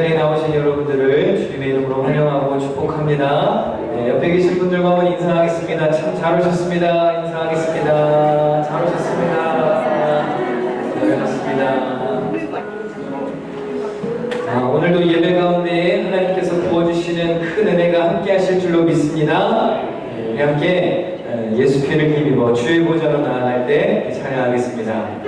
자리에 나오신 여러분들을 주님의 이름으로 환영하고 축복합니다. 옆에 계신 분들과 한번 인사하겠습니다. 참 잘 오셨습니다. 인사하겠습니다. 잘 오셨습니다. 잘 오셨습니다. 오늘도 예배 가운데 하나님께서 부어주시는 큰 은혜가 함께 하실 줄로 믿습니다. 우리 함께 예수께를 힘입어 주의 보좌로 나아갈 때 찬양하겠습니다.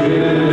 주의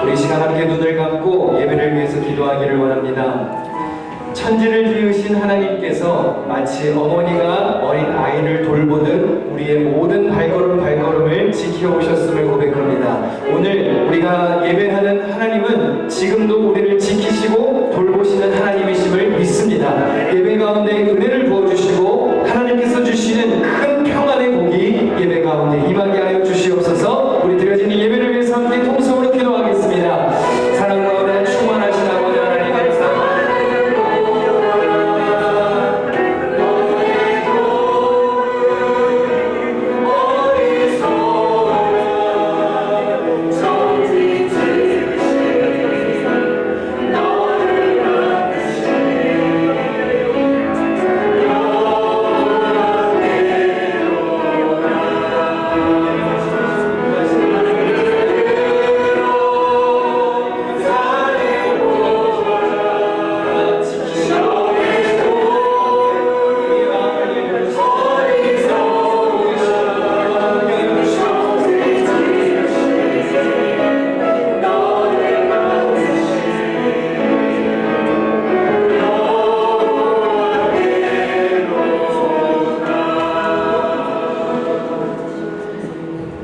우리 시간 함께 눈을 감고 예배를 위해서 기도하기를 원합니다. 천지를 지으신 하나님께서 마치 어머니가 어린 아이를 돌보듯 우리의 모든 발걸음을 지켜오셨음을 고백합니다. 오늘 우리가 예배하는 하나님은 지금도 우리를 지키시고 돌보시는 하나님이심을 믿습니다. 예배 가운데 은혜를 부어주시고 하나님께서 주시는 큰 평안의 복이 예배 가운데 임하게 하여 주시옵소서. 우리 드려지는 예배를 위해서 함께 통성으로 기도하겠습니다. 사랑과 은혜 충만하신 아버지 하나님 감사합니다.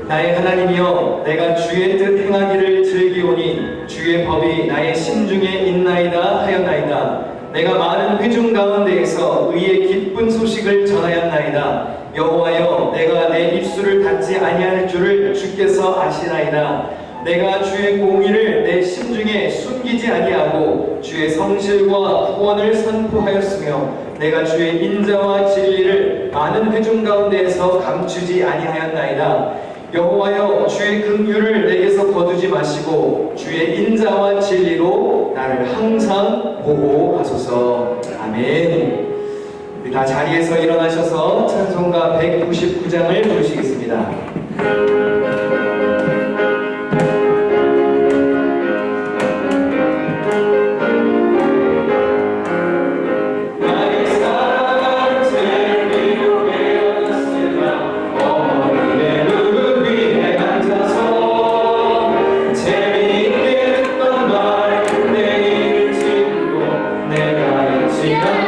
나의 하나님이여, 내가 주의 뜻 행하기를 즐기오니 주의 법이 나의 심중에 있나이다 하였나이다. 내가 많은 회중 가운데에서 의의 기쁜 소식을 전하였나이다. 여호와여, 내가 내 입술을 닫지 아니할 줄을 주께서 아시나이다. 내가 주의 공의를 내 심중에 숨기지 아니하고 주의 성실과 구원을 선포하였으며 내가 주의 인자와 진리를 많은 회중 가운데에서 감추지 아니하였나이다. 여호와여, 주의 긍휼을 내게서 거두지 마시고 주의 인자와 진리로 나를 항상 보호하소서. 아멘. 우리 다 자리에서 일어나셔서 찬송가 199장을 부르시겠습니다. 귀하다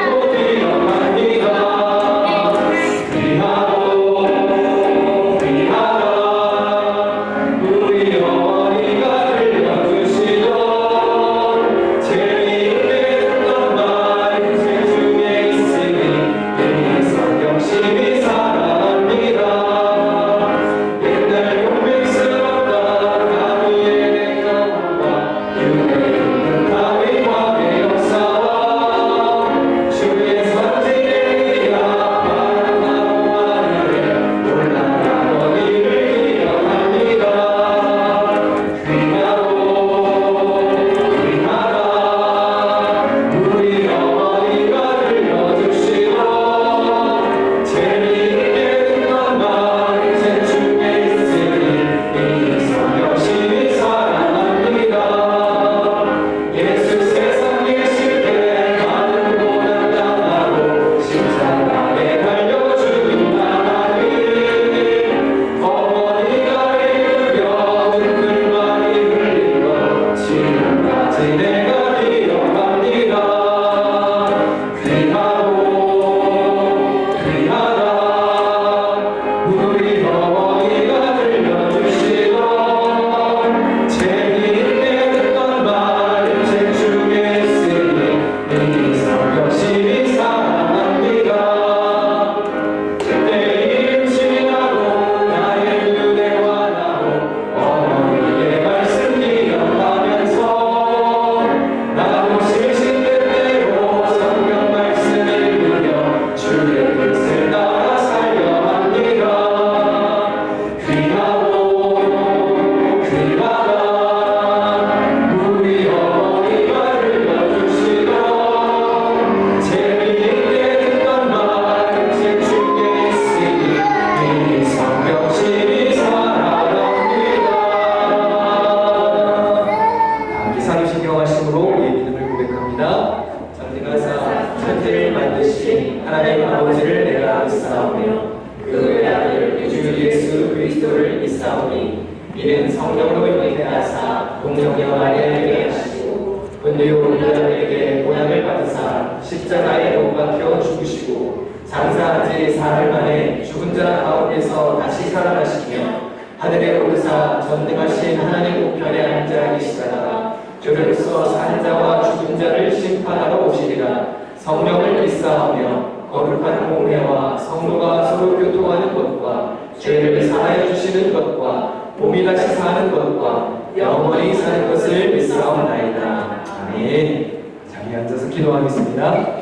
알게 하시고 은혜로 우리에게 고난을 받으사 십자가에 못 박혀 죽으시고 장사한 지 사흘 만에 죽은 자 가운데서 다시 살아나시며 하늘에 오르사 전능하신 하나님 우편에 앉아 계시다가 저로서 산 자와 죽은 자를 심판하러 오시리라. 성령을 믿사하며 거룩한 공회와 성도가 서로 교통하는 것과 죄를 사하여 주시는 것과 몸이 다시 사는 것과 영원히 사는 것을 믿사옵나이다. 아멘. 자리 앉아서 기도하겠습니다.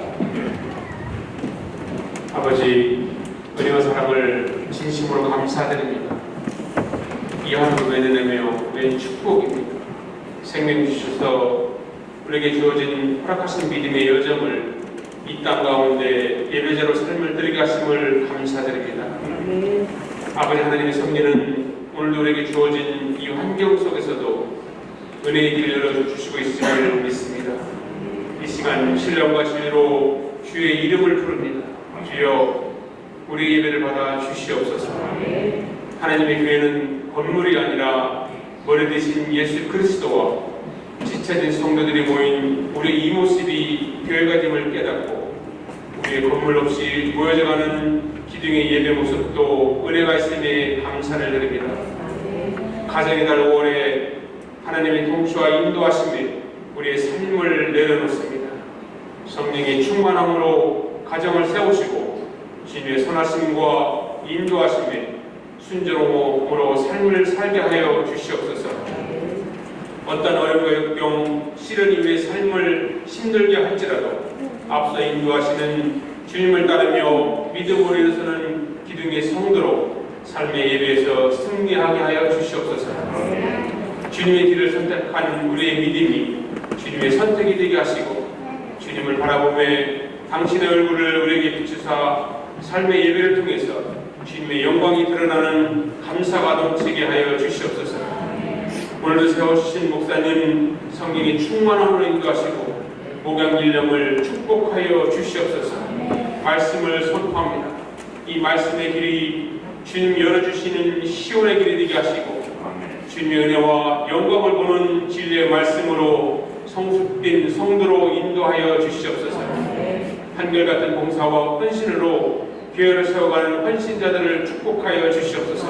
아버지, 은혜와 사랑을 진심으로 감사드립니다. 이 하루를 외면하며 낸 축복입니다. 생명 주셔서 우리에게 주어진 허락하신 믿음의 여정을 이 땅 가운데 예배자로 삶을 드리게 하심을 감사드립니다. 아버지 하나님의 섭리는 오늘도 우리에게 주어진 이 환경 속에서도 은혜의 길을 열어주시고 있음을 믿습니다. 이 시간 신령과 진리로 주의 이름을 부릅니다. 주여, 우리 예배를 받아 주시옵소서. 하나님의 교회는 건물이 아니라 머리 대신 예수 그리스도와 지체된 성도들이 모인 우리의 이 모습이 교회가 됨을 깨닫고 우리의 건물 없이 모여져가는 기둥의 예배 모습도 은혜가 있음에 감사를 드립니다. 가정의 달 5월에 하나님의 통치와 인도하심에 우리의 삶을 내려놓습니다. 성령의 충만함으로 가정을 세우시고 주님의 선하심과 인도하심에 순종으로 삶을 살게 하여 주시옵소서. 어떤 어려움과 역경, 시련 이후의 삶을 힘들게 할지라도 앞서 인도하시는 주님을 따르며 믿음으로 일어서는 기둥의 성도로 삶의 예배에서 승리하게 하여 주시옵소서. 주님의 길을 선택한 우리의 믿음이 주님의 선택이 되게 하시고 주님을 바라보며 당신의 얼굴을 우리에게 비추사 삶의 예배를 통해서 주님의 영광이 드러나는 감사가 넘치게 하여 주시옵소서. 오늘도 세워주신 목사님 성령의 충만함으로 인도하시고 목양일령을 축복하여 주시옵소서. 말씀을 선포합니다. 이 말씀의 길이 주님 열어주시는 시온의 길이 되게 하시고 주님의 은혜와 영광을 보는 진리의 말씀으로 성숙된 성도로 인도하여 주시옵소서. 한결같은 봉사와 헌신으로 교회를 세워가는 헌신자들을 축복하여 주시옵소서.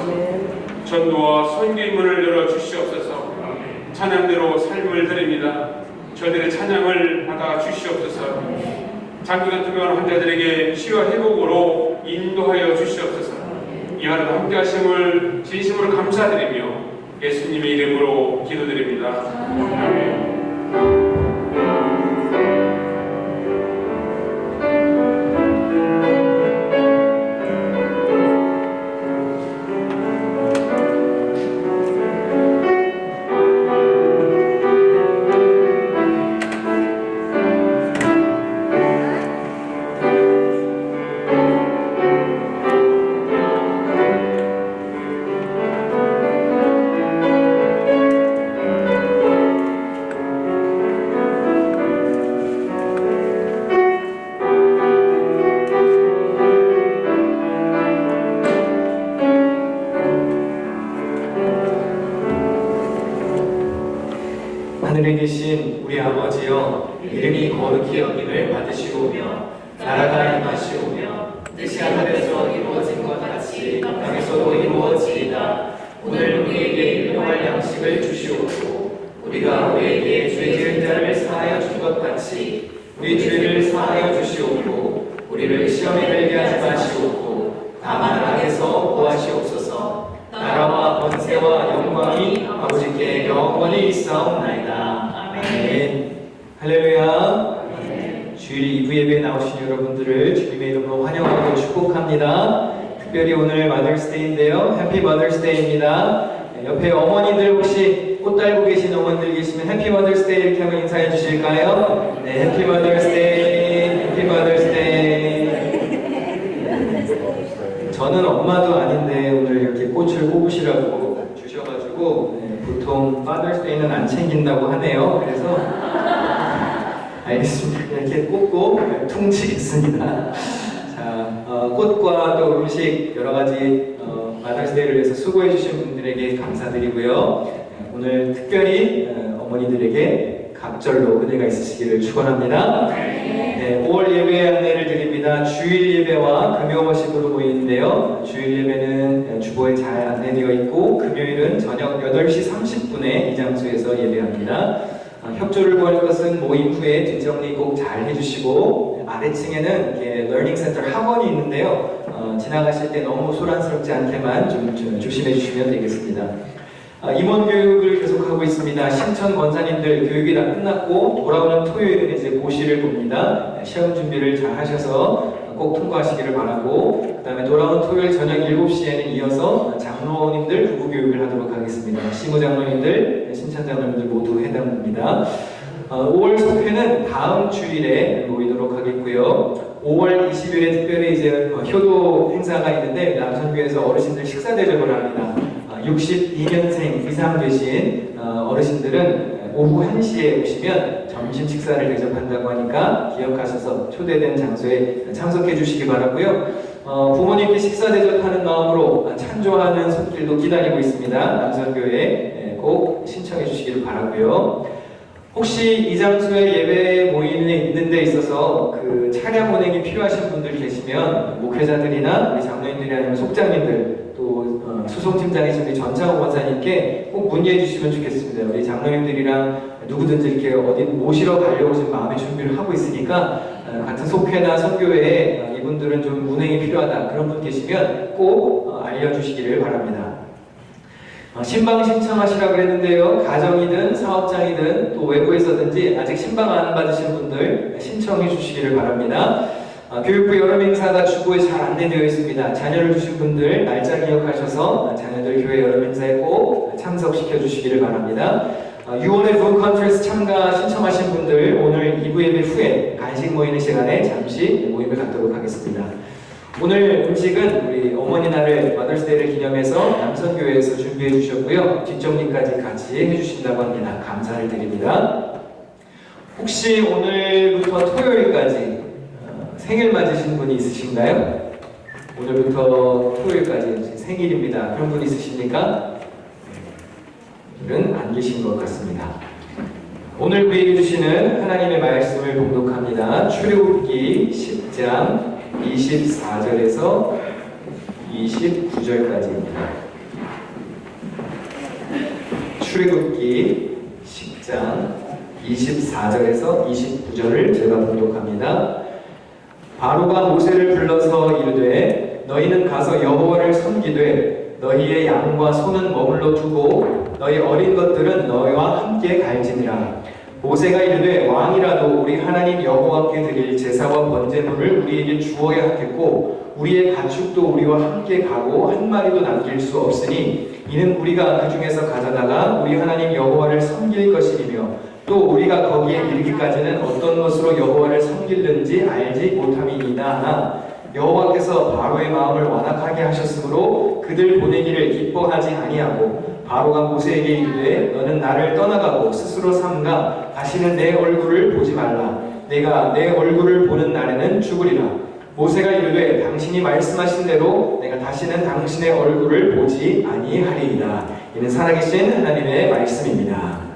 전도와 선교의 문을 열어 주시옵소서. 찬양대로 삶을 드립니다. 저들의 찬양을 받아 주시옵소서. 장기가 투병한 환자들에게 치유와 회복으로 인도하여 주시옵소서. 이 하루도 함께 하심을 진심으로 감사드리며 예수님의 이름으로 기도드립니다. 아멘. 하늘에 계신 우리 아버지여, 이름이 거룩히 여김을 받으시오며 나라가 임하시오며 뜻이 하늘에서 이루어진 것 같이 땅에서도 이루어지이다. 오늘 우리에게 일용할 양식을 주시옵고 우리가 우리에게 죄 지은 자를 사하여 준 것 같이 우리 죄를 사하여 주시옵고 우리를 시험에 들게 하지 마시옵고 다만 악에서 구하시옵소서. 나라와 권세와 영광이 아버지께 영원히 있사옵나이다. 아멘. 할렐루야. 주일 2부 예배에 나오신 여러분들을 주님의 이름으로 환영하고 축복합니다. 특별히 오늘 마더스데이인데요. 해피 마더스데이입니다. 옆에 어머니들 혹시 꽃 달고 계신 어머니들 계시면 해피 마더스데이 이렇게 한번 인사해 주실까요? 네, 해피 마더스데이, 해피 마더스데이. 저는 엄마도 아닌데 오늘 이렇게 꽃을 꼽으시라고 주셔가지고 보통 파더스데이는 안 챙긴다고 하네요. 그래서 알겠습니다. 이렇게 꽂고 퉁치겠습니다. 자, 꽃과 또 음식 여러 가지 마더스데이를 위해서 수고해 주신 분들에게 감사드리고요. 오늘 특별히 어머니들에게 각절로 은혜가 있으시기를 축원합니다. 네, 5월 예배 안내를 드립니다. 주일 예배와 금요 워십으로 모이는데요. 주일 예배는 주보에 잘 안내되어 있고 금요일은 저녁 8시 30분에 이 장소에서 예배합니다. 협조를 구할 것은 모임 후에 뒷정리 꼭 잘 해주시고 아래층에는 이렇게 러닝센터 학원이 있는데요. 지나가실 때 너무 소란스럽지 않게만 좀 조심해 주시면 되겠습니다. 임원 교육을 계속하고 있습니다. 신천 권사님들 교육이 다 끝났고 돌아오는 토요일은 이제 고시를 봅니다. 시험 준비를 잘 하셔서 꼭 통과하시기를 바라고, 그 다음에 돌아오는 토요일 저녁 7시에는 이어서 장로님들 부부 교육을 하도록 하겠습니다. 시무 장로님들, 신천 장로님들 모두 해당됩니다. 5월 속회는 다음 주일에 모이도록 하겠고요. 5월 20일에 특별히 이제 효도 행사가 있는데 남선교에서 어르신들 식사 대접을 합니다. 62년생 이상 되신 어르신들은 오후 1시에 오시면 점심 식사를 대접한다고 하니까 기억하셔서 초대된 장소에 참석해 주시기 바라고요. 부모님께 식사 대접하는 마음으로 찬조하는 손길도 기다리고 있습니다. 남선교회에 꼭 신청해 주시기를 바라고요. 혹시 이 장소에 예배 모임에 있는 데 있어서 그 차량 운행이 필요하신 분들 계시면 목회자들이나 우리 장로님들이 아니면 속장님들 또 수송팀장이신 우리 전창호 권사님께 꼭 문의해 주시면 좋겠습니다. 우리 장로님들이랑 누구든지 이렇게 어디 모시러 가려고 지금 마음의 준비를 하고 있으니까 같은 속회나 선교회에 이분들은 좀 운행이 필요하다 그런 분 계시면 꼭 알려주시기를 바랍니다. 신방 신청하시라고 그랬는데요. 가정이든 사업장이든 또 외부에서든지 아직 신방 안 받으신 분들 신청해 주시기를 바랍니다. 교육부 여름 행사가 주보에 잘 안내되어 있습니다. 자녀를 두신 분들 날짜 기억하셔서 자녀들 교회 여름 행사에 꼭 참석시켜 주시기를 바랍니다. 유원의 북 컨퍼런스 참가 신청하신 분들 오늘 2부 예배 후에 간식 모이는 시간에 잠시 모임을 갖도록 하겠습니다. 오늘 음식은 우리 어머니 날을 마더스데이를 기념해서 남선교회에서 준비해 주셨고요. 뒷정리까지 같이 해주신다고 합니다. 감사를 드립니다. 혹시 오늘부터 토요일까지 생일 맞으신 분이 있으신가요? 오늘부터 토요일까지 생일입니다. 그런 분 있으십니까? 오늘은 안 계신 것 같습니다. 오늘 구해해 주시는 하나님의 말씀을 봉독합니다. 출애굽기 10장 24절에서 29절까지입니다. 출애굽기 10장 24절에서 29절을 제가 봉독합니다. 바로가 모세를 불러서 이르되 너희는 가서 여호와를 섬기되 너희의 양과 소는 머물러 두고 너희 어린 것들은 너희와 함께 갈지니라. 모세가 이르되 왕이라도 우리 하나님 여호와께 드릴 제사와 번제물을 우리에게 주어야 하겠고 우리의 가축도 우리와 함께 가고 한 마리도 남길 수 없으니 이는 우리가 그 중에서 가져다가 우리 하나님 여호와를 섬길 것이며 또 우리가 거기에 이르기까지는 어떤 것으로 여호와를 섬길는지 알지 못함이니이다 하나 여호와께서 바로의 마음을 완악하게 하셨으므로 그들 보내기를 기뻐하지 아니하고 바로가 모세에게 이르되 너는 나를 떠나가고 스스로 삼가 다시는 내 얼굴을 보지 말라. 내가 내 얼굴을 보는 날에는 죽으리라. 모세가 이르되 당신이 말씀하신 대로 내가 다시는 당신의 얼굴을 보지 아니하리이다. 이는 살아계신 하나님의 말씀입니다.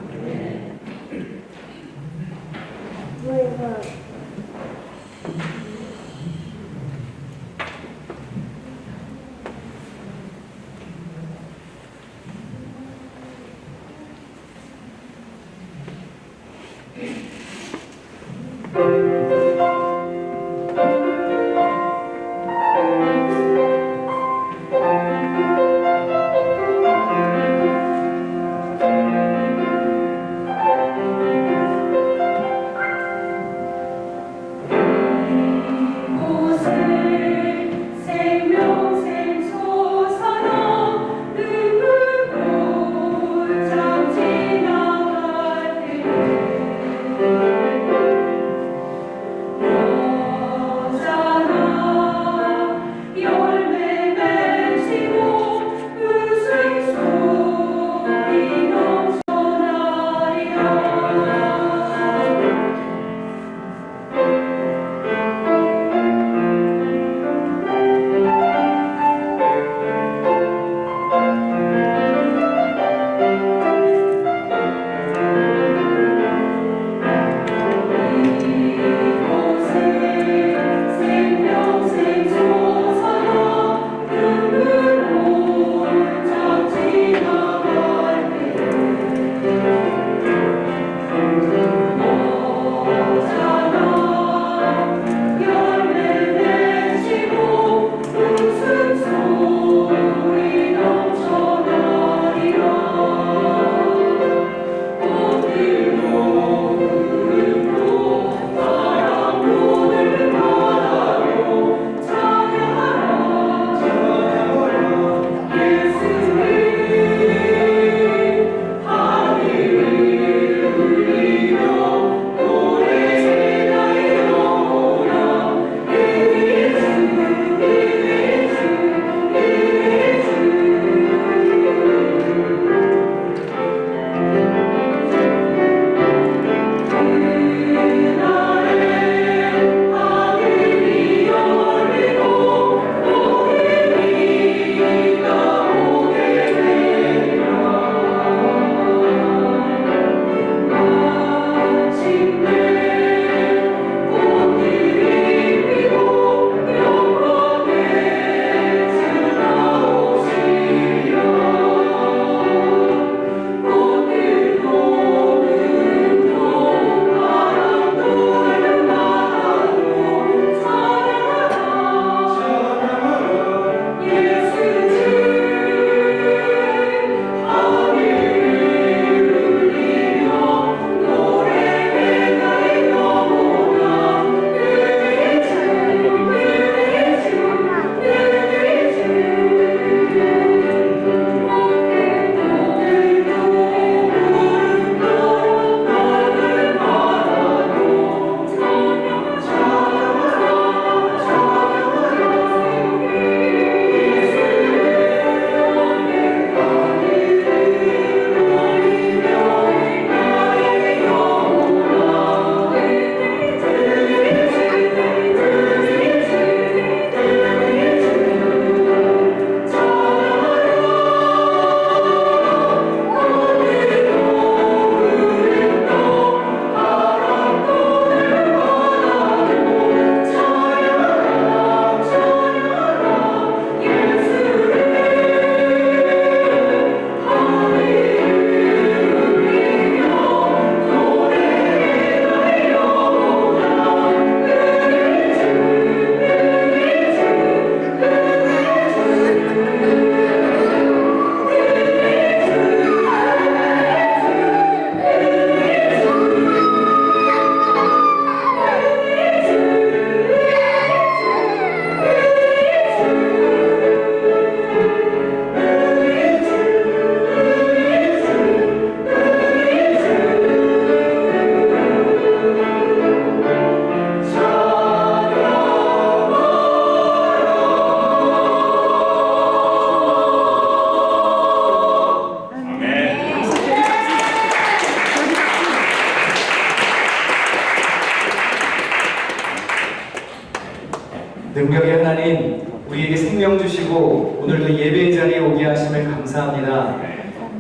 능력의 하나님, 우리에게 생명 주시고 오늘도 예배의 자리에 오게 하심을 감사합니다.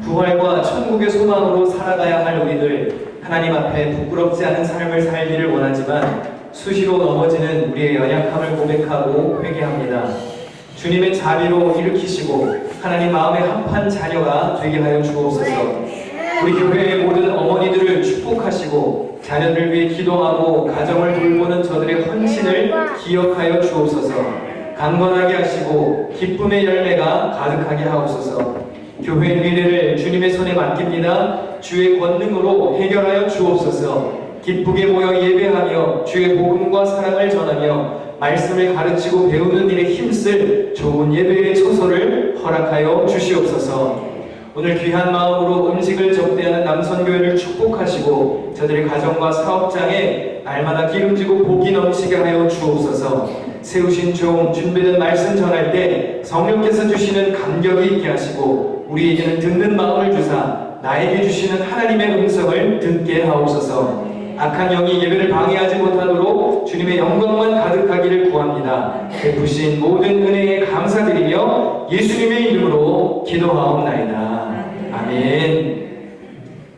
부활과 천국의 소망으로 살아가야 할 우리들, 하나님 앞에 부끄럽지 않은 삶을 살기를 원하지만 수시로 넘어지는 우리의 연약함을 고백하고 회개합니다. 주님의 자비로 일으키시고 하나님 마음의 한판 자녀가 되게 하여 주옵소서. 우리 교회의 모든 어머니들을 축복하시고 자녀들 위해 기도하고 가정을 돌보는 저들의 헌신을 기억하여 주옵소서. 강건하게 하시고 기쁨의 열매가 가득하게 하옵소서. 교회의 미래를 주님의 손에 맡깁니다. 주의 권능으로 해결하여 주옵소서. 기쁘게 모여 예배하며 주의 복음과 사랑을 전하며 말씀을 가르치고 배우는 일에 힘쓸 좋은 예배의 처소를 허락하여 주시옵소서. 오늘 귀한 마음으로 음식을 접대하는 남선교회를 축복하시고 저들의 가정과 사업장에 날마다 기름지고 복이 넘치게 하여 주옵소서. 세우신 종 준비된 말씀 전할 때 성령께서 주시는 감격이 있게 하시고 우리에게는 듣는 마음을 주사 나에게 주시는 하나님의 음성을 듣게 하옵소서. 악한 영이 예배를 방해하지 못하도록 주님의 영광만 가득하기를 구합니다. 베푸신 모든 은혜에 감사드리며 예수님의 이름으로 기도하옵나이다. 아멘.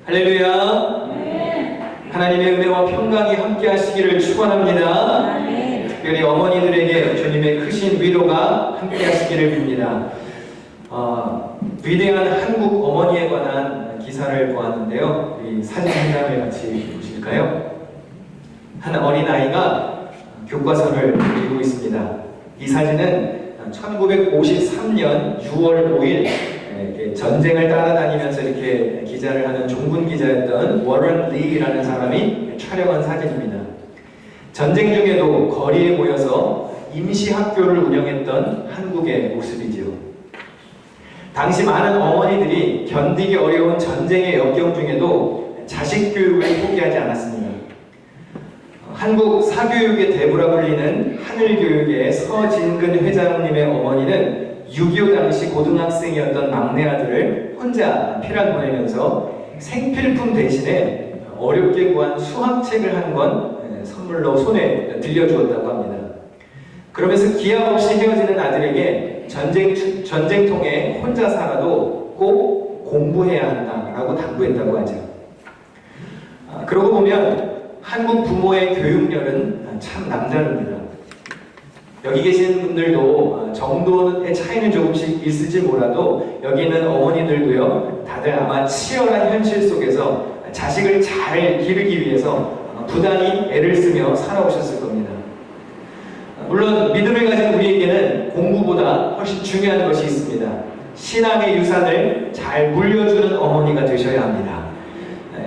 할렐루야. 하나님의 은혜와 평강이 함께 하시기를 축원합니다. 특별히 어머니들에게 주님의 크신 위로가 함께 하시기를 빕니다. 위대한 한국 어머니에 관한 기사를 보았는데요. 이 사진 한 장을 같이 보실까요? 한 어린아이가 교과서를 읽고 있습니다. 이 사진은 1953년 6월 5일 전쟁을 따라다니면서 이렇게 기자를 하는 종군 기자였던 워런 리라는 사람이 촬영한 사진입니다. 전쟁 중에도 거리에 모여서 임시 학교를 운영했던 한국의 모습이지요. 당시 많은 어머니들이 견디기 어려운 전쟁의 역경 중에도 자식 교육을 포기하지 않았습니다. 한국 사교육의 대부라 불리는 하늘교육의 서진근 회장님의 어머니는 6.25 당시 고등학생이었던 막내 아들을 혼자 피란 보내면서 생필품 대신에 어렵게 구한 수학책을 한 권 선물로 손에 들려주었다고 합니다. 그러면서 기약 없이 헤어지는 아들에게 전쟁통에 혼자 살아도 꼭 공부해야 한다라고 당부했다고 하죠. 그러고 보면 한국 부모의 교육열은 참 남다릅니다. 여기 계신 분들도 정도의 차이는 조금씩 있을지 몰라도 여기 있는 어머니들도요, 다들 아마 치열한 현실 속에서 자식을 잘 기르기 위해서 부단히 애를 쓰며 살아오셨을 겁니다. 물론 믿음을 가진 우리에게는 공부보다 훨씬 중요한 것이 있습니다. 신앙의 유산을 잘 물려주는 어머니가 되셔야 합니다.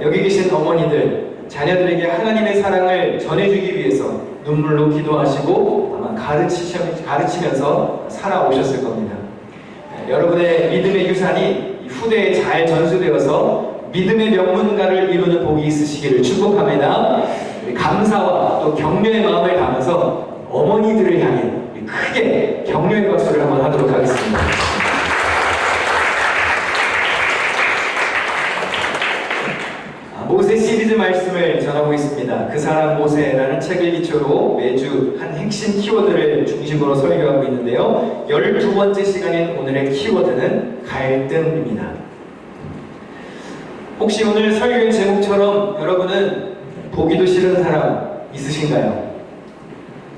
여기 계신 어머니들, 자녀들에게 하나님의 사랑을 전해주기 위해서 눈물로 기도하시고 아마 가르치면서 살아오셨을 겁니다. 여러분의 믿음의 유산이 후대에 잘 전수되어서 믿음의 명문가를 이루는 복이 있으시기를 축복합니다. 감사와 또 격려의 마음을 담아서 어머니들을 향해 크게 격려의 박수를 한번 하도록 하겠습니다. 모세 시리즈 말씀을 전하고 있습니다. 그 사람 모세라는 책을 기초로 매주 한 핵심 키워드를 중심으로 설교하고 있는데요. 12번째 시간인 오늘의 키워드는 갈등입니다. 혹시 오늘 설교의 제목처럼 여러분은 보기도 싫은 사람 있으신가요?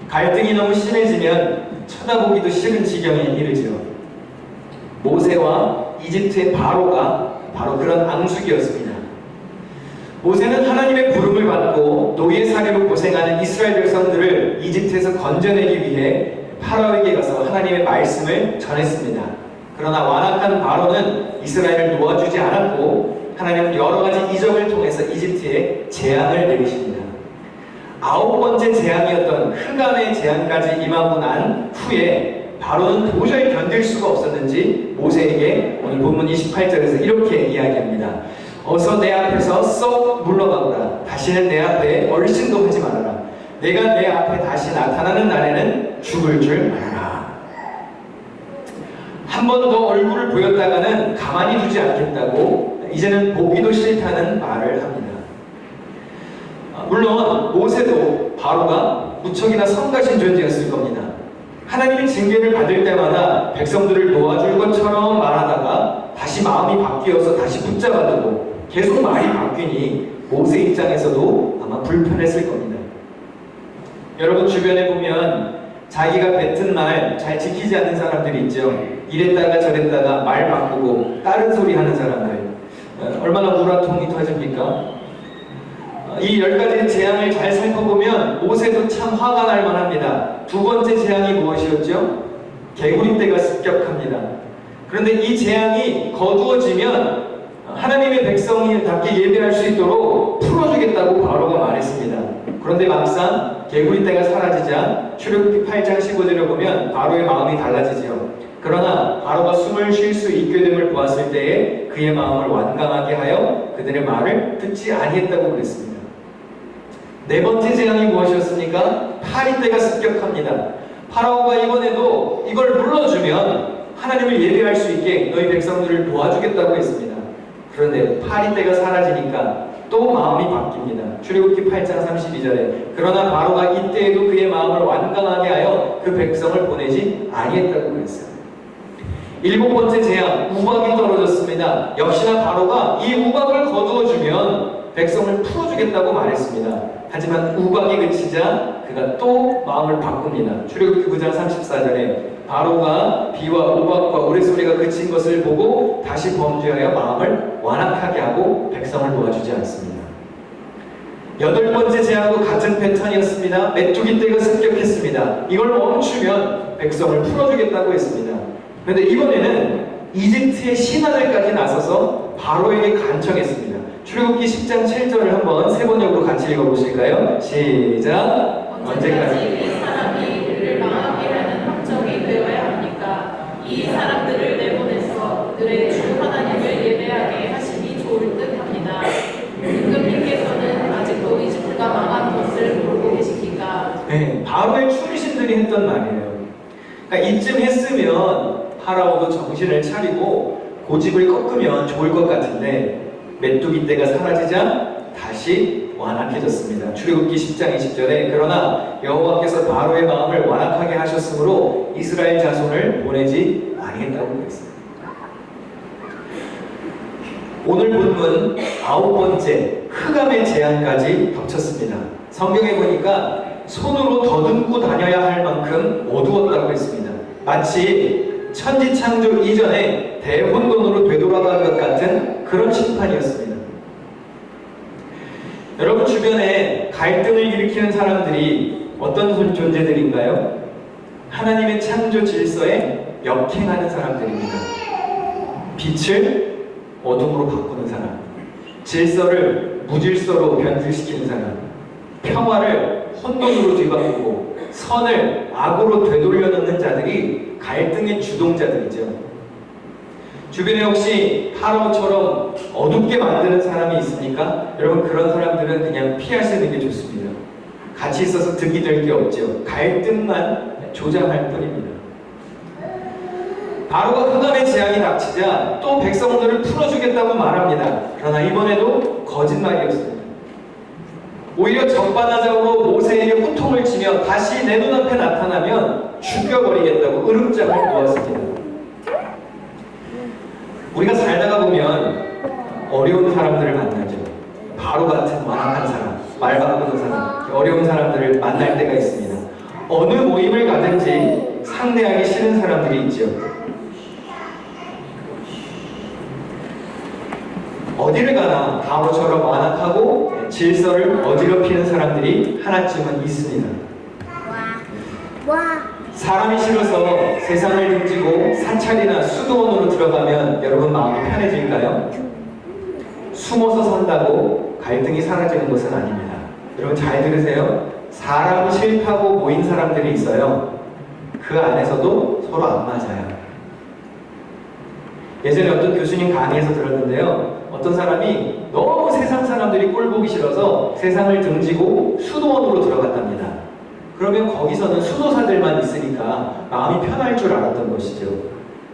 갈등이 너무 심해지면 쳐다보기도 싫은 지경에 이르죠. 모세와 이집트의 바로가 바로 그런 앙숙이었습니다. 모세는 하나님의 부름을 받고 노예살이로 고생하는 이스라엘 백성들을 이집트에서 건져내기 위해 파라오에게 가서 하나님의 말씀을 전했습니다. 그러나 완악한 바로는 이스라엘을 놓아주지 않았고 하나님은 여러 가지 이적을 통해서 이집트에 재앙을 내리십니다. 9번째 재앙이었던 흑암의 재앙까지 임하고 난 후에 바로는 도저히 견딜 수가 없었는지 모세에게 오늘 본문 28절에서 이렇게 이야기합니다. 어서 내 앞에서 썩 물러가거라. 다시는 내 앞에 얼씬도 하지 말아라. 내가 내 앞에 다시 나타나는 날에는 죽을 줄 알아라. 한 번 더 얼굴을 보였다가는 가만히 두지 않겠다고 이제는 보기도 싫다는 말을 합니다. 물론 모세도 바로가 무척이나 성가신 존재였을 겁니다. 하나님의 징계를 받을 때마다 백성들을 도와줄 것처럼 말하다가 다시 마음이 바뀌어서 다시 붙잡아두고 계속 말이 바뀌니 모세 입장에서도 아마 불편했을 겁니다. 여러분 주변에 보면 자기가 뱉은 말 잘 지키지 않는 사람들이 있죠. 이랬다가 저랬다가 말 바꾸고 다른 소리 하는 사람들. 얼마나 우라통이 터집니까? 이 10가지 재앙을 잘 살펴보면 모세도 참 화가 날 만합니다. 두 번째 재앙이 무엇이었죠? 개구리떼가 습격합니다. 그런데 이 재앙이 거두어지면 하나님의 백성이답게 예배할 수 있도록 풀어주겠다고 바로가 말했습니다. 그런데 막상 개구리떼가 사라지자 출애굽기 8장 15절을 보면 바로의 마음이 달라지죠. 그러나 바로가 숨을 쉴 수 있게 됨을 보았을 때에 그의 마음을 완강하게 하여 그들의 말을 듣지 아니했다고 그랬습니다. 네 번째 재앙이 무엇이었습니까? 파리떼가 습격합니다. 파라오가 이번에도 이걸 불러주면 하나님을 예배할 수 있게 너희 백성들을 도와주겠다고 했습니다. 그런데 파리떼가 사라지니까 또 마음이 바뀝니다. 출애굽기 8장 32절에 그러나 바로가 이때에도 그의 마음을 완강하게 하여 그 백성을 보내지 아니했다고 그랬어요. 일곱 번째 재앙, 우박이 떨어졌습니다. 역시나 바로가 이 우박을 거두어주면 백성을 풀어주겠다고 말했습니다. 하지만 우박이 그치자 그가 또 마음을 바꿉니다. 출애굽기 9장 34절에 바로가 비와 우박과 우레소리가 그친 것을 보고 다시 범죄하여 마음을 완악하게 하고 백성을 도와주지 않습니다. 여덟 번째 재앙도 같은 패턴이었습니다. 메뚜기떼가 습격했습니다. 이걸 멈추면 백성을 풀어주겠다고 했습니다. 그런데 이번에는 이집트의 신하들까지 나서서 바로에게 간청했습니다. 출애굽기 10장 7절을 한번 세 번역으로 같이 읽어보실까요? 시작! 언제까지 이 사람이 우리를 망하게 하는 함정이 되어야 합니까? 이 사람들을 내보내서 그들의 주 하나님을 예배하게 하시니 좋을 듯 합니다. 임금님께서는 아직도 이집트가 망한 것을 모르고 계십니까? 네, 바로의 충신들이 했던 말이에요. 그러니까 이쯤 했으면 파라오도 정신을 차리고 고집을 꺾으면 좋을 것 같은데 메뚜기 떼가 사라지자 다시 완악해졌습니다. 출애굽기 10장 20절에 그러나 여호와께서 바로의 마음을 완악하게 하셨으므로 이스라엘 자손을 보내지 아니했다고 그랬습니다. 오늘 본문 아홉 번째 흑암의 재앙까지 겹쳤습니다. 성경에 보니까 손으로 더듬고 다녀야 할 만큼 어두웠다고 했습니다. 마치 천지창조 이전에 대혼돈으로 되돌아간 것 같은 그런 심판이었습니다. 여러분 주변에 갈등을 일으키는 사람들이 어떤 존재들인가요? 하나님의 창조 질서에 역행하는 사람들입니다. 빛을 어둠으로 바꾸는 사람, 질서를 무질서로 변질시키는 사람, 평화를 혼돈으로 뒤바꾸고 선을 악으로 되돌려 놓는 자들이 갈등의 주동자들이죠. 주변에 혹시 파라오처럼 어둡게 만드는 사람이 있습니까? 여러분 그런 사람들은 그냥 피하시는 게 좋습니다. 같이 있어서 득이 될 게 없죠. 갈등만 조장할 뿐입니다. 바로가 흑암의 재앙이 닥치자 또 백성들을 풀어주겠다고 말합니다. 그러나 이번에도 거짓말이었습니다. 오히려 적반하장으로 모세에게 호통을 치며 다시 내 눈앞에 나타나면 죽여버리겠다고 으름장을 놓았습니다. 우리가 살다가 보면 어려운 사람들을 만나죠. 바로 같은 완악한 사람, 말 바꾸는 사람, 어려운 사람들을 만날 때가 있습니다. 어느 모임을 가든지 상대하기 싫은 사람들이 있죠. 어디를 가나 바로처럼 완악하고 질서를 어지럽히는 사람들이 하나쯤은 있습니다. 사람이 싫어서 세상을 등지고 사찰이나 수도원으로 들어가면 여러분 마음이 편해질까요? 숨어서 산다고 갈등이 사라지는 것은 아닙니다. 여러분 잘 들으세요. 사람 싫다고 모인 사람들이 있어요. 그 안에서도 서로 안 맞아요. 예전에 어떤 교수님 강의에서 들었는데요. 어떤 사람이 너무 세상 사람들이 꼴 보기 싫어서 세상을 등지고 수도원으로 들어갔답니다. 그러면 거기서는 수도사들만 있으니까 마음이 편할 줄 알았던 것이죠.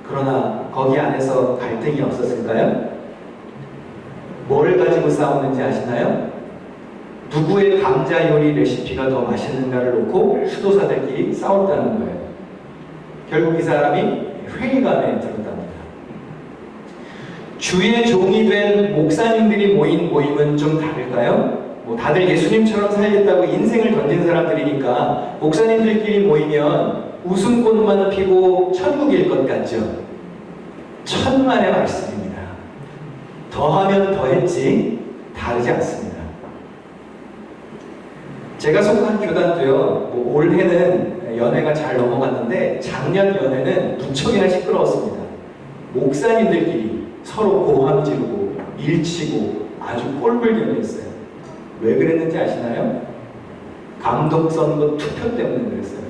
그러나 거기 안에서 갈등이 없었을까요? 뭘 가지고 싸우는지 아시나요? 누구의 감자 요리 레시피가 더 맛있는가를 놓고 수도사들끼리 싸웠다는 거예요. 결국 이 사람이 회의감에 들었답니다. 주의 종이 된 목사님들이 모인 모임은 좀 다를까요? 뭐 다들 예수님처럼 살겠다고 인생을 던진 사람들이니까 목사님들끼리 모이면 웃음꽃만 피고 천국일 것 같죠? 천만의 말씀입니다. 더하면 더했지 다르지 않습니다. 제가 속한 교단도요, 뭐 올해는 연회가 잘 넘어갔는데 작년 연회는 무척이나 시끄러웠습니다. 목사님들끼리 서로 고함 지르고 밀치고 아주 꼴불견이었어요. 왜 그랬는지 아시나요? 감독 선거 투표 때문에 그랬어요.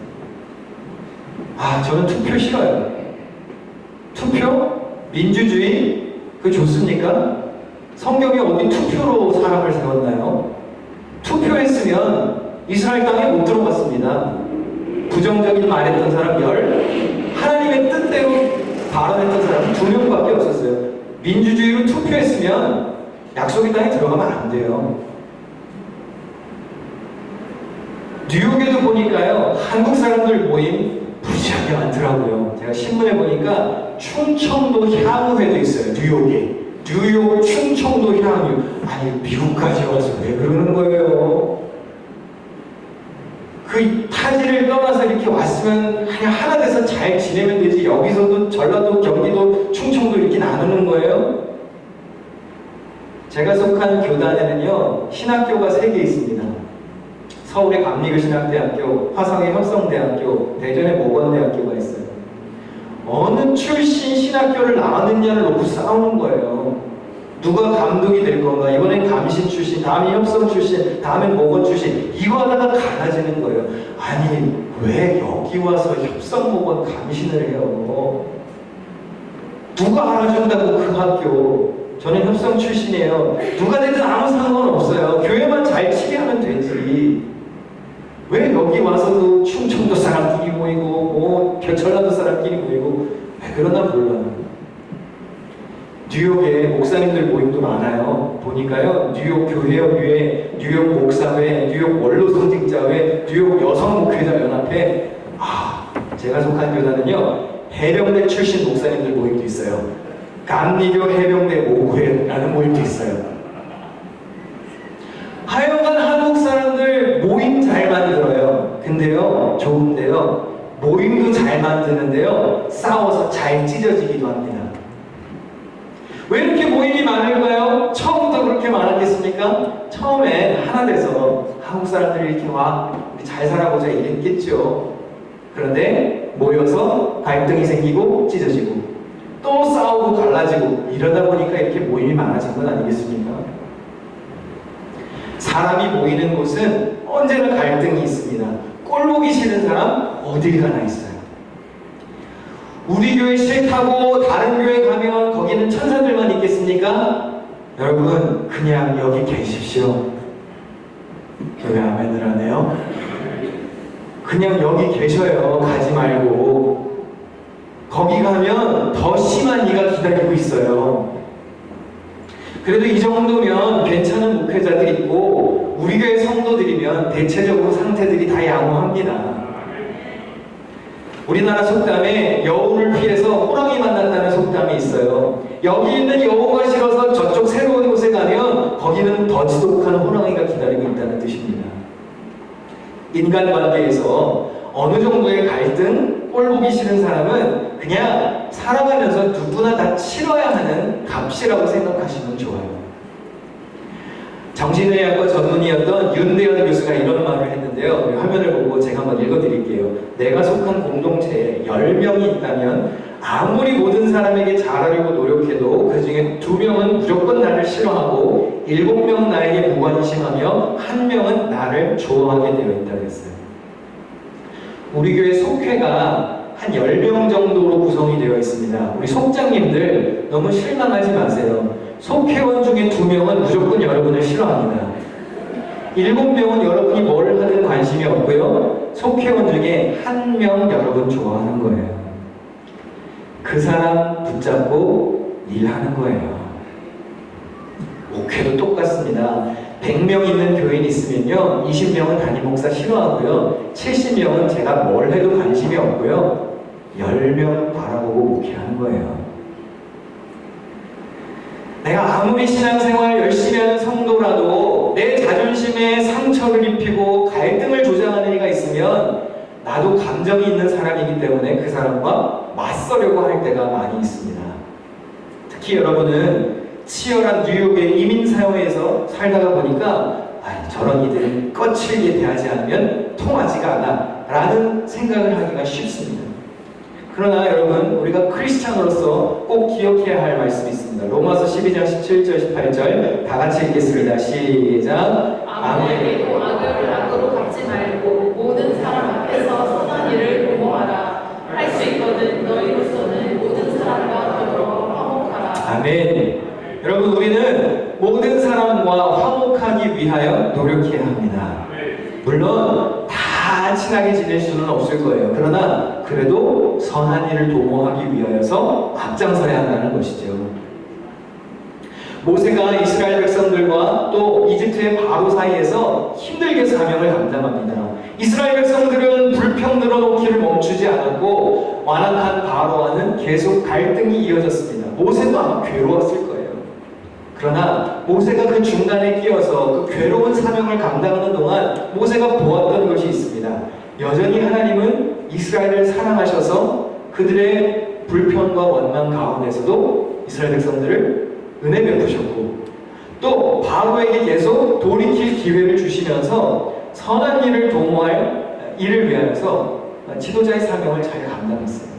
저는 투표 싫어요. 투표? 민주주의? 그거 좋습니까? 성경에 어디 투표로 사람을 세웠나요? 투표했으면 이스라엘 땅에 못 들어갔습니다. 부정적인 말했던 사람 10, 하나님의 뜻대로 발언했던 사람 2명밖에 없었어요. 민주주의로 투표했으면 약속의 땅에 들어가면 안 돼요. 뉴욕에도 보니까요, 한국 사람들 모임 무지하게 많더라고요. 제가 신문에 보니까 충청도 향후회도 있어요. 뉴욕에. 뉴욕 충청도 향후. 아니 미국까지 와서 왜 그러는 거예요? 그 타지를 떠나서 이렇게 왔으면 그냥 하나 돼서 잘 지내면 되지. 여기서도 전라도, 경기도, 충청도 이렇게 나누는 거예요? 제가 속한 교단에는요, 신학교가 3개 있습니다. 서울의 감리교신학대학교, 화성의 협성대학교, 대전의 모건대학교가 있어요. 어느 출신 신학교를 나왔느냐를 놓고 싸우는 거예요. 누가 감독이 될 건가? 이번엔 감신 출신, 다음에 협성 출신, 다음엔 모건 출신. 이거 하다가 갈라지는 거예요. 아니 왜 여기 와서 협성 모건 감신을 해요? 누가 알아준다고 그 학교. 저는 협성 출신이에요. 누가 되든 아무 상관없어요. 교회만 잘 치게 하면 되지. 왜 여기 와서도 충청도 사람끼리 모이고 뭐 전라도 사람끼리 모이고 왜 그러나 몰라요. 뉴욕에 목사님들 모임도 많아요. 보니까요, 뉴욕 교회협의회, 뉴욕 목사회, 뉴욕 원로 성직자회, 뉴욕 여성 목회자 연합회. 제가 속한 교단은요, 해병대 출신 목사님들 모임도 있어요. 감리교 해병대 모회라는 모임도 있어요. 하여간 한국 사람들 모임 잘 만들어요. 근데요, 좋은데요, 모임도 잘 만드는데요, 싸워서 잘 찢어지기도 합니다. 왜 이렇게 모임이 많을까요? 처음부터 그렇게 많았겠습니까? 처음엔 하나 돼서 한국 사람들이 이렇게 와, 우리 잘 살아보자 이랬겠죠. 그런데 모여서 갈등이 생기고 찢어지고 또 싸우고 갈라지고 이러다 보니까 이렇게 모임이 많아진 건 아니겠습니까? 사람이 모이는 곳은 언제나 갈등이 있습니다. 꼴 보기 싫은 사람 어딜 가나 있어요. 우리 교회 싫다고 다른 교회 가면 거기는 천사들만 있겠습니까? 여러분 그냥 여기 계십시오. 왜 아멘을 하네요? 그냥 여기 계셔요. 가지 말고. 거기 가면 더 심한 이가 기다리고 있어요. 그래도 이 정도면 괜찮은 목회자들이 있고 우리 교회 성도들이면 대체적으로 상태들이 다 양호합니다. 우리나라 속담에 여우를 피해서 호랑이 만났다는 속담이 있어요. 여기 있는 여우가 싫어서 저쪽 새로운 곳에 가면 거기는 더 지독한 호랑이가 기다리고 있다는 뜻입니다. 인간관계에서 어느 정도의 갈등, 꼴 보기 싫은 사람은 그냥 살아가면서 누구나 다 치러야 하는 값이라고 생각하시면 좋아요. 정신의학과 전문의였던 윤대현 교수가 이런 말을 했는데요. 화면을 보고 제가 한번 읽어드릴게요. 내가 속한 공동체에 10명이 있다면 아무리 모든 사람에게 잘하려고 노력해도 그 중에 2명은 무조건 나를 싫어하고 7명 나에게 무관심하며 1명은 나를 좋아하게 되어 있다고 했어요. 우리 교회 속회가 한 10명 정도로 구성이 되어 있습니다. 우리 속장님들 너무 실망하지 마세요. 속회원 중에 2명은 무조건 여러분을 싫어합니다. 7명은 여러분이 뭘 하든 관심이 없고요. 속회원 중에 1명 여러분 좋아하는 거예요. 그 사람 붙잡고 일하는 거예요. 목회도 똑같습니다. 100명 있는 교인 있으면요, 20명은 담임 목사 싫어하고요, 70명은 제가 뭘 해도 관심이 없고요, 10명 바라보고 목회하는 거예요. 내가 아무리 신앙생활 열심히 하는 성도라도 내 자존심에 상처를 입히고 갈등을 조장하는 이가 있으면 나도 감정이 있는 사람이기 때문에 그 사람과 맞서려고 할 때가 많이 있습니다. 특히 여러분은 치열한 뉴욕의 이민사회에서 살다가 보니까 저런 이들은 거칠게 대하지 않으면 통하지가 않아 라는 생각을 하기가 쉽습니다. 그러나 여러분, 우리가 크리스찬으로서 꼭 기억해야 할 말씀이 있습니다. 로마서 12장 17절 18절 다 같이 읽겠습니다. 시작. 아무에게도 악을 악으로 갚지 말고 모든 사람 앞에서 선한 일을 도모하라. 할 수 있거든 너희로서는 모든 사람과 더불어 화목하라. 아멘. 여러분, 우리는 모든 사람과 화목하기 위하여 노력해야 합니다. 물론 다 친하게 지낼 수는 없을 거예요. 그러나 그래도 선한 일을 도모하기 위하여서 앞장서야 한다는 것이죠. 모세가 이스라엘 백성들과 또 이집트의 바로 사이에서 힘들게 사명을 감당합니다. 이스라엘 백성들은 불평 늘어놓기를 멈추지 않았고 완악한 바로와는 계속 갈등이 이어졌습니다. 모세도 아마 괴로웠을 거예요. 그러나 모세가 그 중간에 끼어서 그 괴로운 사명을 감당하는 동안 모세가 보았던 것이 있습니다. 여전히 하나님은 이스라엘을 사랑하셔서 그들의 불평과 원망 가운데서도 이스라엘 백성들을 은혜 베푸셨고 또 바로에게 계속 돌이킬 기회를 주시면서 선한 일을 도모할 일을 위하여서 지도자의 사명을 잘 감당했어요.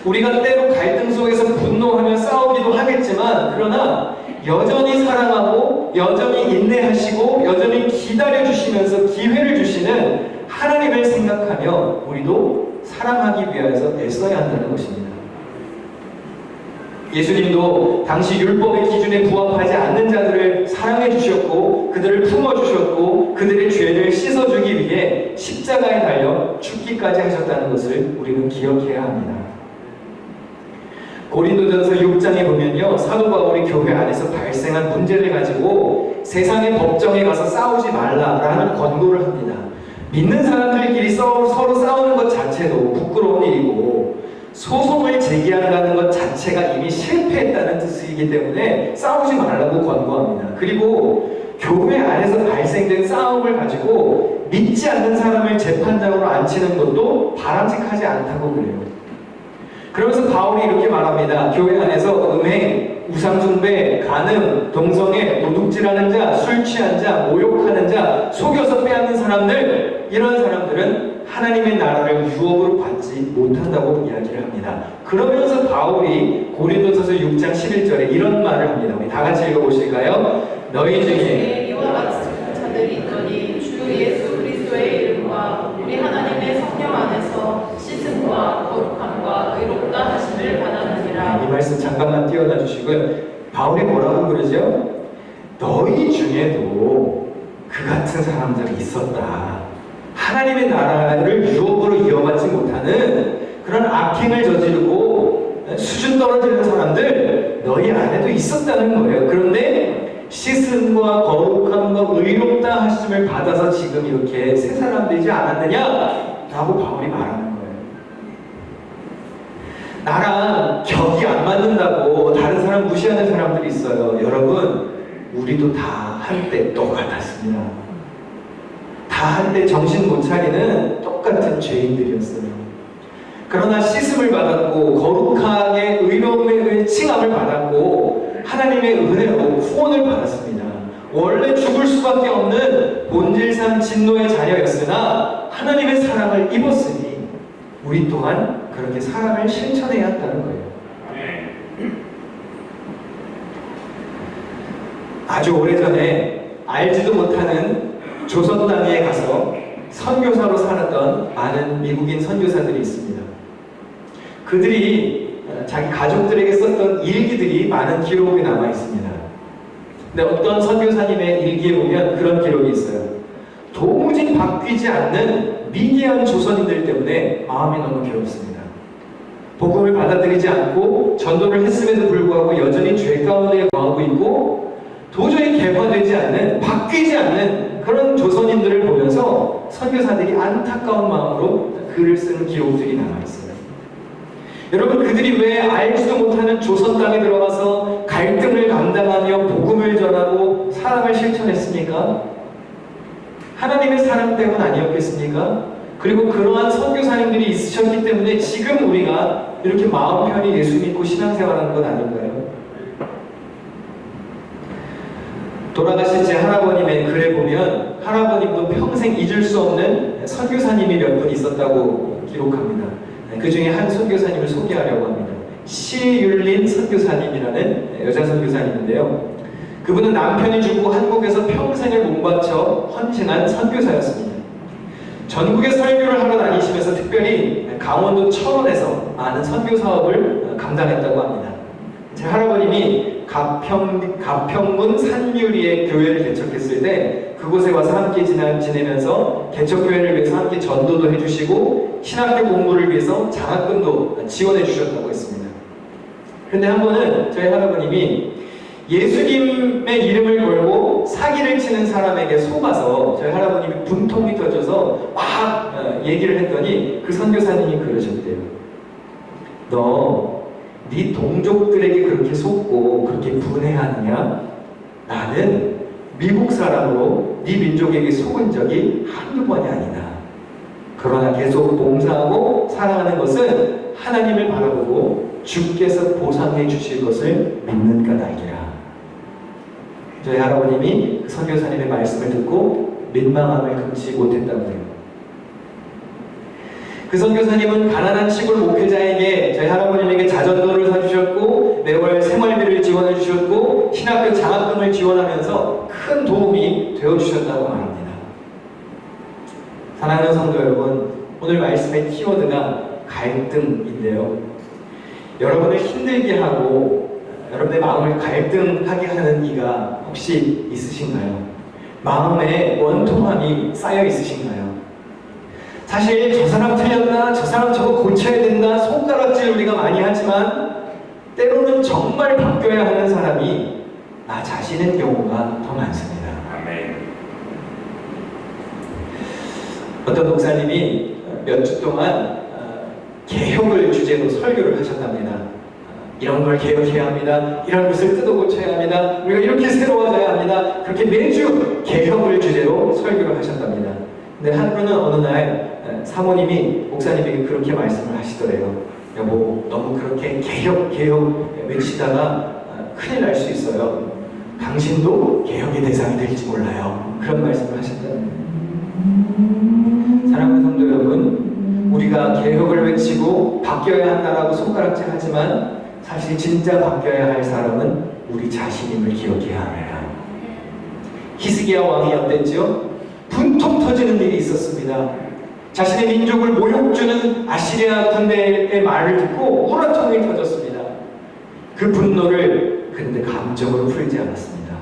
우리가 때로 갈등 속에서 분노하며 싸우기도 하겠지만 그러나 여전히 사랑하고 여전히 인내하시고 여전히 기다려주시면서 기회를 주시는 하나님을 생각하며 우리도 사랑하기 위해서 애써야 한다는 것입니다. 예수님도 당시 율법의 기준에 부합하지 않는 자들을 사랑해 주셨고 그들을 품어주셨고 그들의 죄를 씻어주기 위해 십자가에 달려 죽기까지 하셨다는 것을 우리는 기억해야 합니다. 고린도전서 6장에 보면요, 사도 바울이 교회 안에서 발생한 문제를 가지고 세상의 법정에 가서 싸우지 말라라는 권고를 합니다. 믿는 사람들끼리 서로 싸우는 것 자체도 부끄러운 일이고 소송을 제기한다는 것 자체가 이미 실패했다는 뜻이기 때문에 싸우지 말라고 권고합니다. 그리고 교회 안에서 발생된 싸움을 가지고 믿지 않는 사람을 재판장으로 앉히는 것도 바람직하지 않다고 그래요. 그러면서 바울이 이렇게 말합니다. 교회 안에서 음행, 우상숭배, 간음, 동성애, 도둑질하는 자, 술 취한 자, 모욕하는 자, 속여서 빼앗는 사람들, 이런 사람들은 하나님의 나라를 유업으로 받지 못한다고 이야기를 합니다. 그러면서 바울이 고린도전서 6장 11절에 이런 말을 합니다. 우리 다 같이 읽어보실까요? 너희 중에 이와 같은 자들이 있더니 주 예수 그리스도의 이름과 우리 하나님의 성령 안에서 씻음과 거룩함과 의롭다 하심을 받았느니라. 이 말씀 잠깐만 띄워놔 주시고요. 바울이 뭐라고 그러죠? 너희 중에도 그 같은 사람들이 있었다. 하나님의 나라를 유업으로 이어받지 못하는 그런 악행을 저지르고 수준 떨어지는 사람들 너희 안에도 있었다는 거예요. 그런데 씻음과 거룩함과 의롭다 하심을 받아서 지금 이렇게 새 사람 되지 않았느냐? 라고 바울이 말하는 거예요. 나랑 격이 안 맞는다고 다른 사람 무시하는 사람들이 있어요. 여러분, 우리도 다 한때 똑같았습니다. 다 한때 정신 못 차리는 똑같은 죄인들이었어요. 그러나 씻음을 받았고 거룩하게 의로움의 칭함을 받았고 하나님의 은혜로 구원을 받았습니다. 원래 죽을 수밖에 없는 본질상 진노의 자녀였으나 하나님의 사랑을 입었으니 우리 또한 그렇게 사랑을 실천해야 한다는 거예요. 아주 오래전에 알지도 못하는 조선 땅에 가서 선교사로 살았던 많은 미국인 선교사들이 있습니다. 그들이 자기 가족들에게 썼던 일기들이 많은 기록이 남아 있습니다. 근데 어떤 선교사님의 일기에 보면 그런 기록이 있어요. 도무지 바뀌지 않는 미개한 조선인들 때문에 마음이 너무 괴롭습니다. 복음을 받아들이지 않고 전도를 했음에도 불구하고 여전히 죄 가운데 거하고 있고 도저히 개화되지 않는, 바뀌지 않는 그런 조선인들을 보면서 선교사들이 안타까운 마음으로 글을 쓰는 기록들이 남아있어요. 여러분, 그들이 왜 알지도 못하는 조선 땅에 들어가서 갈등을 감당하며 복음을 전하고 사랑을 실천했습니까? 하나님의 사랑 때문 아니었겠습니까? 그리고 그러한 선교사님들이 있으셨기 때문에 지금 우리가 이렇게 마음 편히 예수 믿고 신앙생활하는 건 아닌가요? 돌아가신 제 할아버님의 글에 보면 할아버님도 평생 잊을 수 없는 선교사님이 몇 분 있었다고 기록합니다. 그 중에 한 선교사님을 소개하려고 합니다. 시율린 선교사님이라는 여자 선교사님인데요. 그분은 남편이 죽고 한국에서 평생을 몸바쳐 헌신한 선교사였습니다. 전국에 설교를 하러 다니시면서 특별히 강원도 철원에서 많은 선교 사업을 감당했다고 합니다. 제 할아버님이 가평군 산유리의 교회를 개척했을 때 그곳에 와서 함께 지내면서 개척교회를 위해서 함께 전도도 해주시고 신학교 공부를 위해서 장학금도 지원해 주셨다고 했습니다. 그런데 한 번은 저희 할아버님이 예수님의 이름을 걸고 사기를 치는 사람에게 속아서 저희 할아버님이 분통이 터져서 막 얘기를 했더니 그 선교사님이 그러셨대요. 너 네 동족들에게 그렇게 속고 그렇게 분해하느냐? 나는 미국 사람으로 네 민족에게 속은 적이 한두 번이 아니다. 그러나 계속 봉사하고 사랑하는 것은 하나님을 바라보고 주께서 보상해 주실 것을 믿는 까닭이라. 저희 할아버님이 그 선교사님의 말씀을 듣고 민망함을 금치 못했다고 해요. 그 선교사님은 가난한 시골 목회자에게 저희 할아버님에게 자전거를 사주셨고 매월 생활비를 지원해 주셨고 신학교 장학금을 지원하면서 큰 도움이 되어주셨다고 말합니다. 사랑하는 성도 여러분, 오늘 말씀의 키워드가 갈등인데요. 여러분을 힘들게 하고 여러분의 마음을 갈등하게 하는 이가 혹시 있으신가요? 마음에 원통함이 쌓여 있으신가요? 사실 저 사람 틀렸다, 저 사람 저거 고쳐야 된다, 손가락질 우리가 많이 하지만 때로는 정말 바뀌어야 하는 사람이 나 자신인 경우가 더 많습니다. 아멘. 어떤 목사님이 몇 주 동안 개혁을 주제로 설교를 하셨답니다. 이런 걸 개혁해야 합니다. 이런 것을 뜯어 고쳐야 합니다. 우리가 이렇게 새로워져야 합니다. 그렇게 매주 개혁을 주제로 설교를 하셨답니다. 근데 한 분은 어느 날 사모님이 목사님에게 그렇게 말씀을 하시더래요. 여보, 너무 그렇게 개혁 외치다가 큰일 날 수 있어요. 당신도 개혁의 대상이 될지 몰라요. 그런 말씀을 하셨다는 거예요. 사랑하는 성도 여러분, 우리가 개혁을 외치고 바뀌어야 한다라고 손가락질 하지만 사실 진짜 바뀌어야 할 사람은 우리 자신임을 기억해야 합니다. 히스기야 왕이 어땠죠? 분통 터지는 일이 있었습니다. 자신의 민족을 모욕주는 아시리아 군대의 말을 듣고 우라통이 터졌습니다. 그 분노를 근데 감정으로 풀지 않았습니다.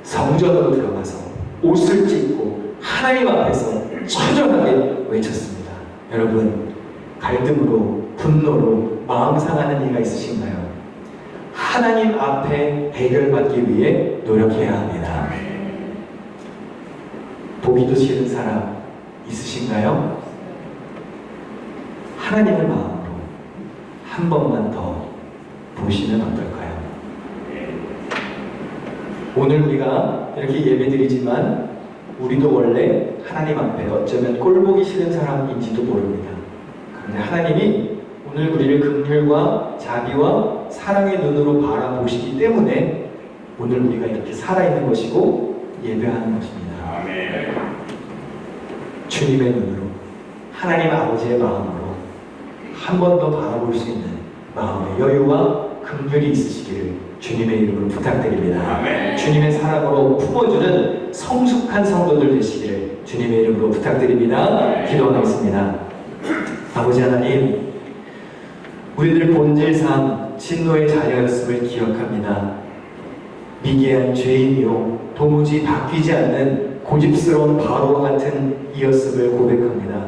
성전으로 들어가서 옷을 찢고 하나님 앞에서 처절하게 외쳤습니다. 여러분, 갈등으로 분노로 마음 상하는 이가 있으신가요? 하나님 앞에 해결받기 위해 노력해야 합니다. 보기도 싫은 사람 있으신가요? 하나님의 마음으로 한 번만 더 보시면 어떨까요? 오늘 우리가 이렇게 예배드리지만 우리도 원래 하나님 앞에 어쩌면 꼴보기 싫은 사람인지도 모릅니다. 그런데 하나님이 오늘 우리를 긍휼과 자비와 사랑의 눈으로 바라보시기 때문에 오늘 우리가 이렇게 살아있는 것이고 예배하는 것입니다. 아멘. 주님의 눈으로, 하나님 아버지의 마음으로 한 번 더 바라볼 수 있는 마음의 여유와 긍휼이 있으시기를 주님의 이름으로 부탁드립니다. 아멘. 주님의 사랑으로 품어주는 성숙한 성도들 되시기를 주님의 이름으로 부탁드립니다. 기도하겠습니다. 아버지 하나님, 우리들 본질상 진노의 자녀였음을 기억합니다. 미개한 죄인이요 도무지 바뀌지 않는 고집스러운 바로와 같은 이였음을 고백합니다.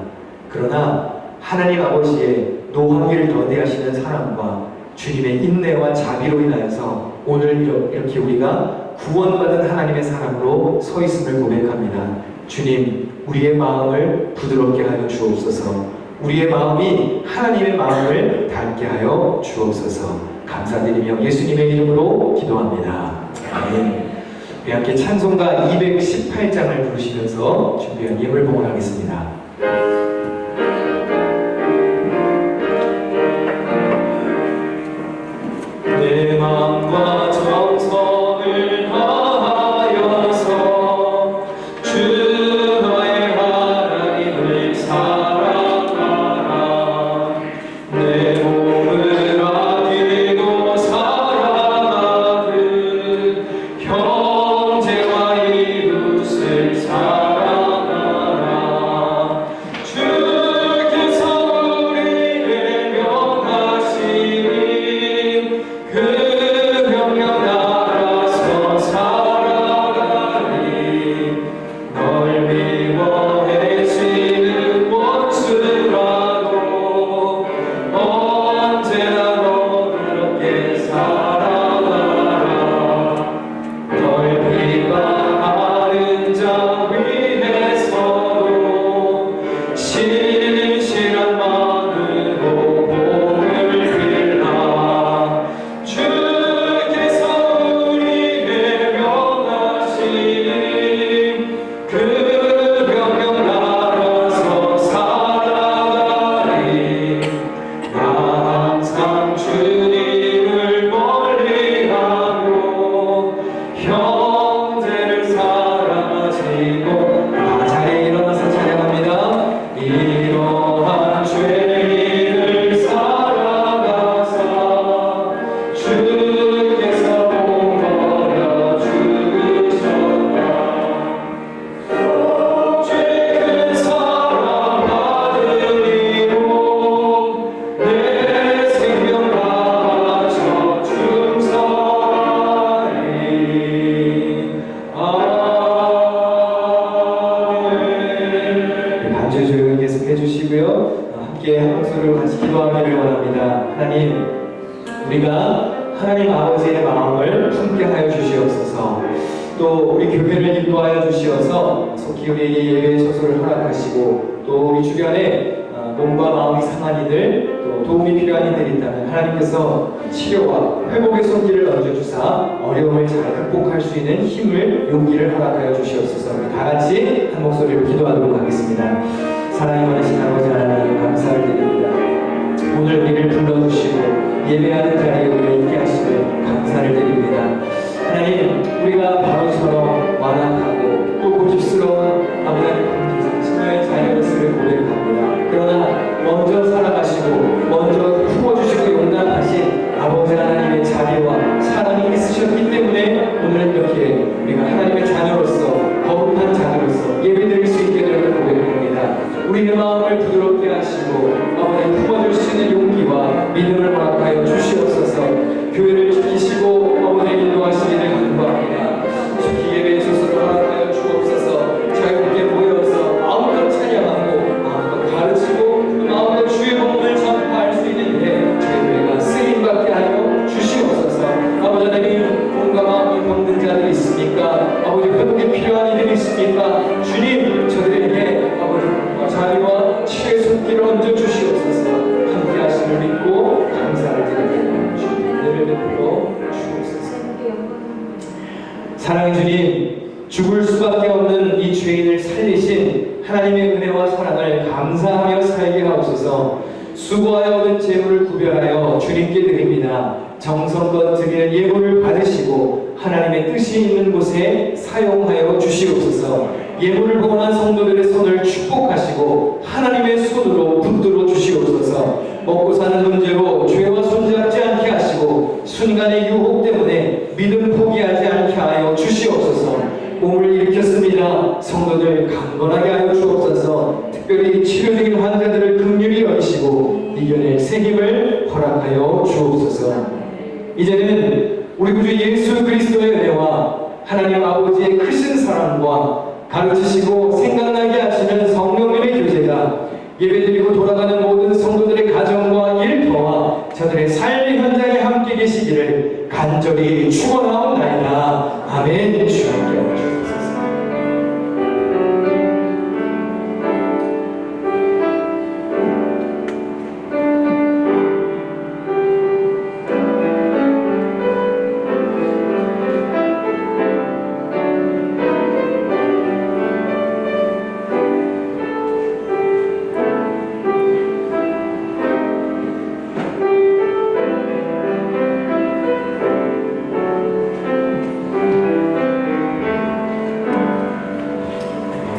그러나 하나님 아버지의 노하기를 더디하시는 사랑과 주님의 인내와 자비로 인하여서 오늘 이렇게 우리가 구원받은 하나님의 사랑으로 서 있음을 고백합니다. 주님, 우리의 마음을 부드럽게 하여 주옵소서. 우리의 마음이 하나님의 마음을 닮게 하여 주옵소서. 감사드리며 예수님의 이름으로 기도합니다. 아멘. 우리 함께 찬송가 218장을 부르시면서 준비한 예물 봉헌하겠습니다. 내 마음과 정성을 다하여서 주 너의 하나님을 사랑하라. 내 몸을 아끼고 살아가듯 형제와 이웃을 사랑하라. 주께서 우리를 명하시니 그 명령 따라서 살아가리. 널 미워해지는 원수라도 언제나 너그럽게 살아가라. 널 비방하는 자 위에서도 신실한 마음으로 복을 빌라. 주께서 우리를 명하시니 그 명령 따라서 살아가리. 나 항상 주님을 멀리하고 형제를 사랑하시고 자리에 일어나서 찬양합니다. 이러한 죄인을 살아가사 주께서 복버려 주셨다. 죄 큰 사랑 받으리고 내 생명 바쳐 충성하리. 아멘. 반주 조용히 계속해 주시고요. 함께 한 목소리로 같이 기도하기를 원합니다. 하나님, 우리가 하나님 아버지의 마음을 품게 하여 주시옵소서. 또 우리 교회를 인도하여 주시어서 속히 우리에게 예배의 처소를 허락하시고 또 우리 주변에 몸과 마음이 상한 이들 또 도움이 필요한 이들이 있다면 하나님께서 치료와 회복의 손길을 얹어주사 어려움을 잘 극복할 수 있는 힘을 용기를 허락하여 주시옵소서. 우리 다 같이 한 목소리로 기도하도록 하겠습니다. 사랑이 많으신 아버지 하나님 감사를 드립니다. 오늘 우리를 불러주시고 예배하는 자리에 우리가 있게 하시는 감사를 드립니다. 하나님, 우리가 바로처럼 완악하고 또 고집스러운 아버지의 신의 자녀였음을 고백합니다. 그러나 먼저 살아가시고 먼저 품어주시고 용납하신 아버지 하나님의 자비와 사랑이 있으셨기 때문에 오늘은 이렇게 우리가 하나님의 자녀로서 거룩한 자녀로서 예배드릴 수 있게 되는 고백합니다. 우리의 마음을 부드럽게 하시고 아버지 품어줄 수 있는 용기와 믿음을 허락하여 주시옵소서. 교회를 지키시고 아버지 인도하시기를 간구합니다. 특히 예배의 소스를 허락하여 주옵소서. 자유롭게 모여서 마음껏 찬양하고 마음껏 가르치고 마음껏 주의 복음을 전파할 수 있는 데 저희가 쓰임받게 하여 주시옵소서. 아버지 하나님, 몸과 마음이 병든 자들이 있습니까? 아버지 회복이 필요한 이들이 있습니까? 주님, 저들에게 아버지 자비와 치유의 손길을 얹어 주시옵소서. 함께 하심을 믿고 감사를 드립니다. 주님을 베풀어 주옵소서. 사랑의 주님, 죽을 수밖에 없는 이 죄인을 살리신 하나님의 은혜와 사랑을 감사하며 살게 하옵소서. 수고하여 얻은 재물을 구별하여 주님께 드립니다. 정성껏 드리는 예물을 받으시고 하나님의 뜻이 있는 곳에 사용하여 주시옵소서. 예물을 봉헌한 성도들의 손을 축복하시고 하나님의 손으로 붙들어 주시옵소서. 먹고 사는 문제로 죄와 손잡지 않게 하시고 순간의 유혹 때문에 믿음 포기하지 않게 하여 주시옵소서. 몸을 일으켰습니다. 성도들 강건하게 하여 주옵소서. 특별히 치료 중인 환자들을 긍휼히 여기시고 이겨낼 새 힘을 허락하여 주옵소서. 이제는 우리 구주 예수 그리스도의 은혜와 하나님 아버지의 크신 사랑과 가르치시고 생각나게 하시는 성령님의 교제가 예배드리고 돌아가는 모든 성도들의 가정과 일터와 저들의 삶의 현장에 함께 계시기를 간절히 축원하옵나이다.